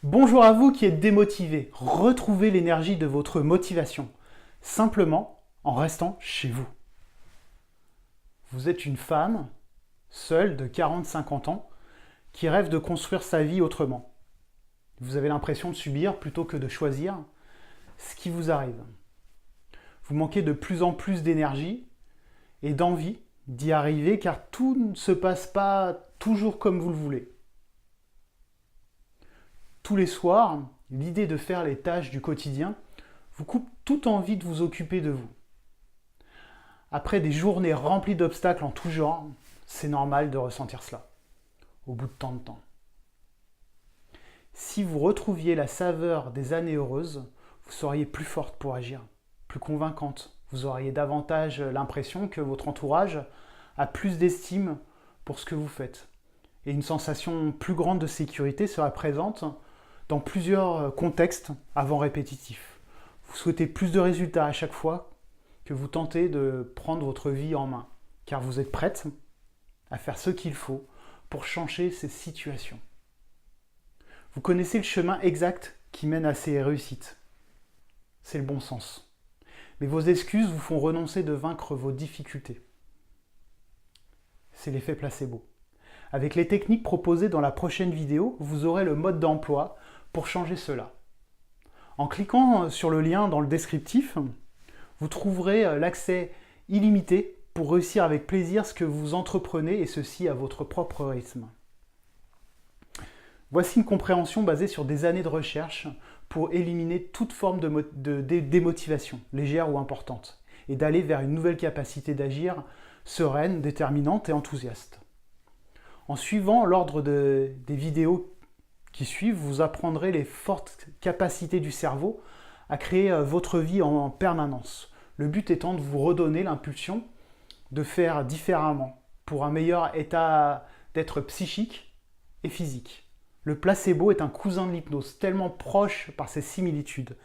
Bonjour à vous qui êtes démotivés. Retrouvez l'énergie de votre motivation, simplement en restant chez vous. Vous êtes une femme, seule de 40-50 ans, qui rêve de construire sa vie autrement. Vous avez l'impression de subir plutôt que de choisir ce qui vous arrive. Vous manquez de plus en plus d'énergie et d'envie d'y arriver car tout ne se passe pas toujours comme vous le voulez. Tous les soirs, l'idée de faire les tâches du quotidien vous coupe toute envie de vous occuper de vous. Après des journées remplies d'obstacles en tout genre, c'est normal de ressentir cela, au bout de tant de temps. Si vous retrouviez la saveur des années heureuses, vous seriez plus forte pour agir, plus convaincante. Vous auriez davantage l'impression que votre entourage a plus d'estime pour ce que vous faites. Et une sensation plus grande de sécurité serait présente dans plusieurs contextes avant répétitifs. Vous souhaitez plus de résultats à chaque fois que vous tentez de prendre votre vie en main, car vous êtes prête à faire ce qu'il faut pour changer ces situations. Vous connaissez le chemin exact qui mène à ces réussites. C'est le bon sens. Mais vos excuses vous font renoncer de vaincre vos difficultés. C'est l'effet placebo. Avec les techniques proposées dans la prochaine vidéo, vous aurez le mode d'emploi pour changer cela. En cliquant sur le lien dans le descriptif, vous trouverez l'accès illimité pour réussir avec plaisir ce que vous entreprenez et ceci à votre propre rythme. Voici une compréhension basée sur des années de recherche pour éliminer toute forme de démotivation, légère ou importante, et d'aller vers une nouvelle capacité d'agir sereine, déterminante et enthousiaste. En suivant l'ordre des vidéos qui suivent, vous apprendrez les fortes capacités du cerveau à créer votre vie en permanence. Le but étant de vous redonner l'impulsion de faire différemment pour un meilleur état d'être psychique et physique. Le placebo est un cousin de l'hypnose, tellement proche par ses similitudes.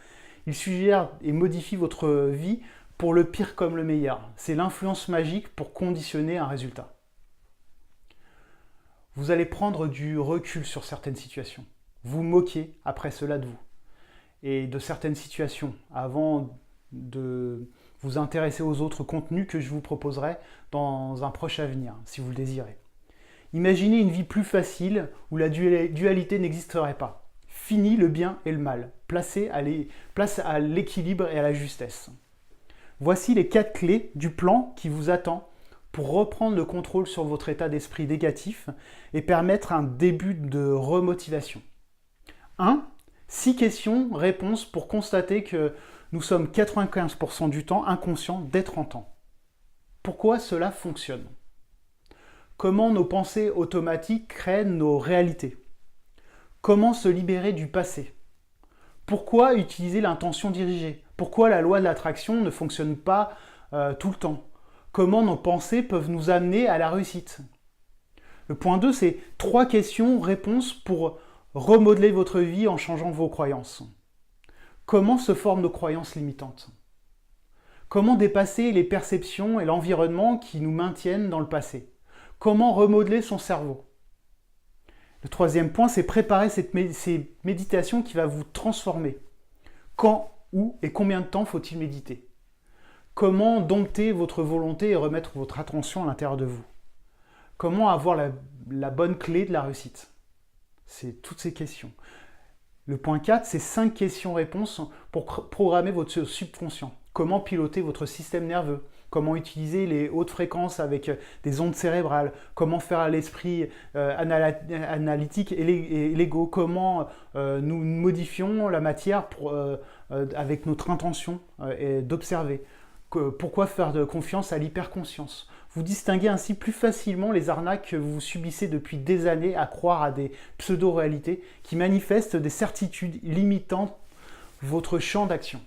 Il suggère et modifie votre vie pour le pire comme le meilleur. C'est l'influence magique pour conditionner un résultat. Vous allez prendre du recul sur certaines situations. Vous moquez après cela de vous et de certaines situations avant de vous intéresser aux autres contenus que je vous proposerai dans un proche avenir, si vous le désirez. Imaginez une vie plus facile où la dualité n'existerait pas. Fini le bien et le mal. Place à l'équilibre et à la justesse. Voici les 4 clés du plan qui vous attend pour reprendre le contrôle sur votre état d'esprit négatif et permettre un début de remotivation. 1. 6 questions-réponses pour constater que nous sommes 95% du temps inconscients d'être en temps. Pourquoi cela fonctionne? Comment nos pensées automatiques créent nos réalités? Comment se libérer du passé? Pourquoi utiliser l'intention dirigée? Pourquoi la loi de l'attraction ne fonctionne pas tout le temps? Comment nos pensées peuvent nous amener à la réussite? Le point 2, c'est 3 questions-réponses pour remodeler votre vie en changeant vos croyances. Comment se forment nos croyances limitantes? Comment dépasser les perceptions et l'environnement qui nous maintiennent dans le passé? Comment remodeler son cerveau? Le 3e point, c'est préparer ces méditations qui va vous transformer. Quand, où et combien de temps faut-il méditer? Comment dompter votre volonté et remettre votre attention à l'intérieur de vous? Comment avoir la bonne clé de la réussite? C'est toutes ces questions. Le point 4, c'est 5 questions-réponses pour programmer votre subconscient. Comment piloter votre système nerveux? Comment utiliser les hautes fréquences avec des ondes cérébrales? Comment faire l'esprit analytique et l'ego? Comment nous modifions la matière avec notre intention d'observer? Pourquoi faire de confiance à l'hyperconscience? Vous distinguez ainsi plus facilement les arnaques que vous subissez depuis des années à croire à des pseudo-réalités qui manifestent des certitudes limitant votre champ d'action.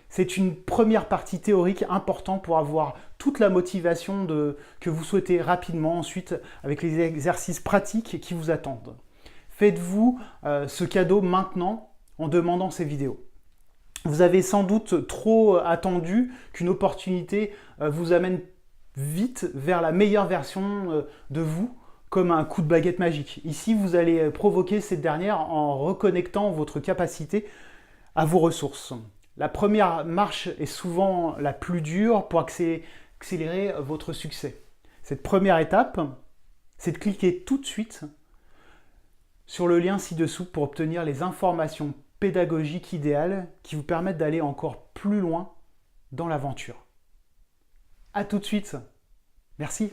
C'est une première partie théorique importante pour avoir toute la motivation que vous souhaitez rapidement ensuite avec les exercices pratiques qui vous attendent. Faites-vous ce cadeau maintenant en demandant ces vidéos. Vous avez sans doute trop attendu qu'une opportunité vous amène vite vers la meilleure version de vous comme un coup de baguette magique. Ici, vous allez provoquer cette dernière en reconnectant votre capacité à vos ressources. La première marche est souvent la plus dure pour accélérer votre succès. Cette première étape, c'est de cliquer tout de suite sur le lien ci-dessous pour obtenir les informations pédagogiques idéales qui vous permettent d'aller encore plus loin dans l'aventure. À tout de suite. Merci.